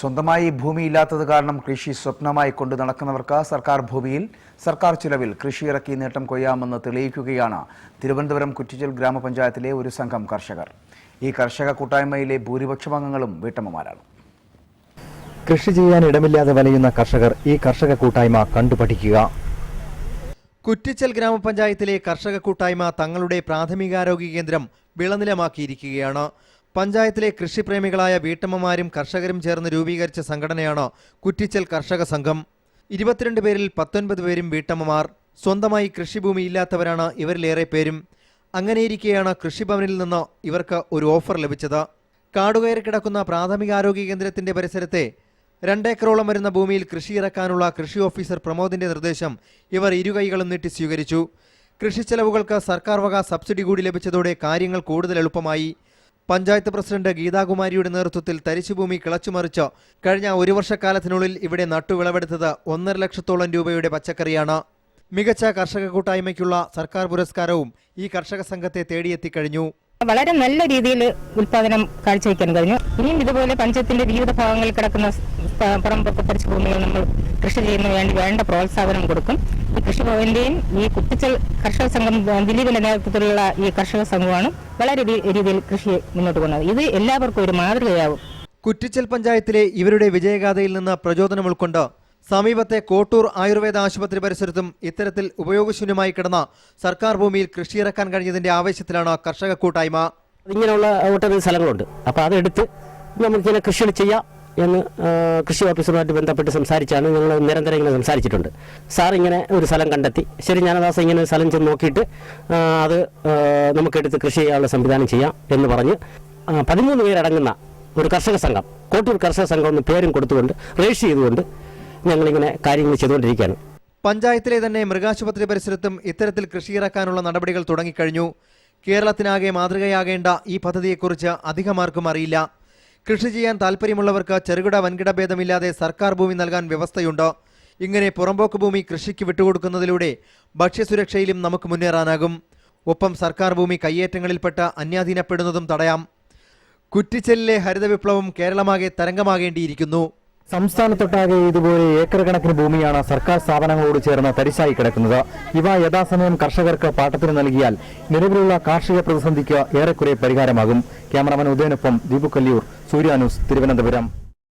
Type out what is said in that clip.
സ്വന്തമായി ഭൂമിയില്ലാത്തത് കാരണം കൃഷി സ്വപ്നമായി കൊണ്ടു നടക്കുന്നവർക്ക് സർക്കാർ ഭൂമിയിൽ സർക്കാർ ചിലവിൽ കൃഷി ഇറക്കി നേട്ടം കൊയ്യാമെന്ന് തെളിയിക്കുകയാണ് തിരുവനന്തപുരം കുറ്റിച്ചൽ ഗ്രാമപഞ്ചായത്തിലെ ഒരു സംഘം കർഷകർ. ഈ കർഷക കൂട്ടായ്മയിലെ ഭൂരിപക്ഷം അംഗങ്ങളും വീട്ടമ്മമാരാണ്. കൃഷി ചെയ്യാൻ ഇടമില്ലാതെ വലയുന്ന കർഷകർ ഈ കർഷക കൂട്ടായ്മ കണ്ടുപഠിക്കുക. കുറ്റിച്ചൽ ഗ്രാമപഞ്ചായത്തിലെ കർഷക കൂട്ടായ്മ തങ്ങളുടെ പ്രാഥമികാരോഗ്യ കേന്ദ്രം വിളനിലമാക്കിയിരിക്കുകയാണ്. പഞ്ചായത്തിലെ കൃഷിപ്രേമികളായ വീട്ടമ്മമാരും കർഷകരും ചേർന്ന് രൂപീകരിച്ച സംഘടനയാണ് കുറ്റിച്ചൽ കർഷക സംഘം. 22 പേരിൽ 19 പേരും വീട്ടമ്മമാർ. സ്വന്തമായി കൃഷിഭൂമി ഇല്ലാത്തവരാണ് ഇവരിലേറെ പേരും. അങ്ങനെയിരിക്കെയാണ് കൃഷിഭവനിൽ നിന്ന് ഇവർക്ക് ഒരു ഓഫർ ലഭിച്ചത്. കാടുകയറി കിടക്കുന്ന പ്രാഥമികാരോഗ്യ കേന്ദ്രത്തിന്റെ പരിസരത്തെ 2 ഏക്കറോളം വരുന്ന ഭൂമിയിൽ കൃഷി ഇറക്കാനുള്ള കൃഷി ഓഫീസർ പ്രമോദിന്റെ നിർദ്ദേശം ഇവർ ഇരുകൈകളും നീട്ടി സ്വീകരിച്ചു. കൃഷി ചെലവുകൾക്ക് സർക്കാർ വക സബ്സിഡി കൂടി ലഭിച്ചതോടെ കാര്യങ്ങൾ കൂടുതൽ എളുപ്പമായി. പഞ്ചായത്ത് പ്രസിഡന്റ് ഗീതാകുമാരിയുടെ നേതൃത്വത്തിൽ തരിശുഭൂമി കിളച്ചുമറിച്ച് കഴിഞ്ഞ 1 വർഷക്കാലത്തിനുള്ളിൽ ഇവിടെ നട്ടുവിളവെടുത്തത് 1.5 ലക്ഷത്തോളം രൂപയുടെ പച്ചക്കറിയാണ്. മികച്ച കർഷക കൂട്ടായ്മയ്ക്കുള്ള സർക്കാർ പുരസ്കാരവും ഈ കർഷക സംഘത്തെ തേടിയെത്തിക്കഴിഞ്ഞു. വളരെ നല്ല രീതിയിൽ ഉൽപാദനം കാഴ്ചവെക്കാൻ കഴിഞ്ഞു. ഇനിയും ഇതുപോലെ പഞ്ചായത്തിന്റെ വിവിധ ഭാഗങ്ങളിൽ കിടക്കുന്ന പറമ്പൊക്കെ പരിസ്ഥിതി ഭൂമികൾ നമ്മൾ കൃഷി ചെയ്യുന്നതിന് വേണ്ടി വേണ്ട പ്രോത്സാഹനം കൊടുക്കും. ഈ കൃഷിഭവന്റെയും ഈ കുറ്റിച്ചൽ കർഷക സംഘം ദിലീപിന്റെ നേതൃത്വത്തിലുള്ള ഈ കർഷക സംഘമാണ് വളരെ രീതിയിൽ കൃഷി മുന്നോട്ട് പോകുന്നത്. ഇത് എല്ലാവർക്കും ഒരു മാതൃകയാവും. കുറ്റിച്ചൽ പഞ്ചായത്തിലെ ഇവരുടെ വിജയഗാഥയിൽ നിന്ന് പ്രചോദനം ഉൾക്കൊണ്ട് സമീപത്തെ കോട്ടൂർ ആയുർവേദ ആശുപത്രി പരിസരത്തും ഇത്തരത്തിൽ ഉപയോഗശൂന്യമായി കിടന്ന സർക്കാർ ഭൂമിയിൽ കൃഷിയിറക്കാൻ കഴിഞ്ഞതിന്റെ ആവേശത്തിലാണ് കർഷക കൂട്ടായ്മ. ഇങ്ങനെയുള്ള ഒട്ടനവധി സ്ഥലങ്ങളുണ്ട്. അപ്പോൾ അതെടുത്ത് നമുക്കിങ്ങനെ കൃഷികൾ ചെയ്യാം എന്ന് കൃഷി ഓഫീസറുമായിട്ട് ബന്ധപ്പെട്ട് സംസാരിച്ചാണ് ഞങ്ങൾ നിരന്തരം ഇങ്ങനെ സംസാരിച്ചിട്ടുണ്ട്. സാർ ഇങ്ങനെ ഒരു സ്ഥലം കണ്ടെത്തി. ശരി, ഞാനദാസം ഇങ്ങനെ സ്ഥലം ചെന്ന് നോക്കിയിട്ട് അത് നമുക്കെടുത്ത് കൃഷി ചെയ്യാനുള്ള സംവിധാനം ചെയ്യാം എന്ന് പറഞ്ഞ് 13 പേരടങ്ങുന്ന ഒരു കർഷക സംഘം, കോട്ടൂർ കർഷക സംഘം എന്ന് പേരും കൊടുത്തുകൊണ്ട് രജിസ്റ്റർ ചെയ്തുകൊണ്ട് ഞങ്ങളിങ്ങനെ കാര്യങ്ങൾ ചെയ്തുകൊണ്ടിരിക്കുകയാണ്. പഞ്ചായത്തിലെ തന്നെ മൃഗാശുപത്രി പരിസരത്തും ഇത്തരത്തിൽ കൃഷിയിറക്കാനുള്ള നടപടികൾ തുടങ്ങിക്കഴിഞ്ഞു. കേരളത്തിനാകെ മാതൃകയാകേണ്ട ഈ പദ്ധതിയെക്കുറിച്ച് അധികമാർക്കും അറിയില്ല. കൃഷി ചെയ്യാൻ താല്പര്യമുള്ളവർക്ക് ചെറുകിട വൻകിട ഭേദമില്ലാതെ സർക്കാർ ഭൂമി നൽകാൻ വ്യവസ്ഥയുണ്ട്. ഇങ്ങനെ പുറമ്പോക്ക് ഭൂമി കൃഷിക്ക് വിട്ടുകൊടുക്കുന്നതിലൂടെ ഭക്ഷ്യസുരക്ഷയിലും നമുക്ക് മുന്നേറാനാകും. ഒപ്പം സർക്കാർ ഭൂമി കയ്യേറ്റങ്ങളിൽപ്പെട്ട് അന്യാധീനപ്പെടുന്നതും തടയാം. കുറ്റിച്ചലിലെ ഹരിത വിപ്ലവം കേരളമാകെ തരംഗമാകേണ്ടിയിരിക്കുന്നു. സംസ്ഥാനത്തൊട്ടാകെ ഇതുപോലെ ഏക്കർ കണക്കിന് ഭൂമിയാണ് സർക്കാർ സ്ഥാപനങ്ങളോട് ചേർന്ന് തരിശായി കിടക്കുന്നത്. ഇവ യഥാസമയം കർഷകർക്ക് പാട്ടത്തിന് നൽകിയാൽ നിലവിലുള്ള കാർഷിക പ്രതിസന്ധിക്ക് ഏറെക്കുറെ പരിഹാരമാകും. ക്യാമറമാൻ ഉദയനൊപ്പം ദീപു കല്ലിയൂർ, സൂര്യ ന്യൂസ്, തിരുവനന്തപുരം.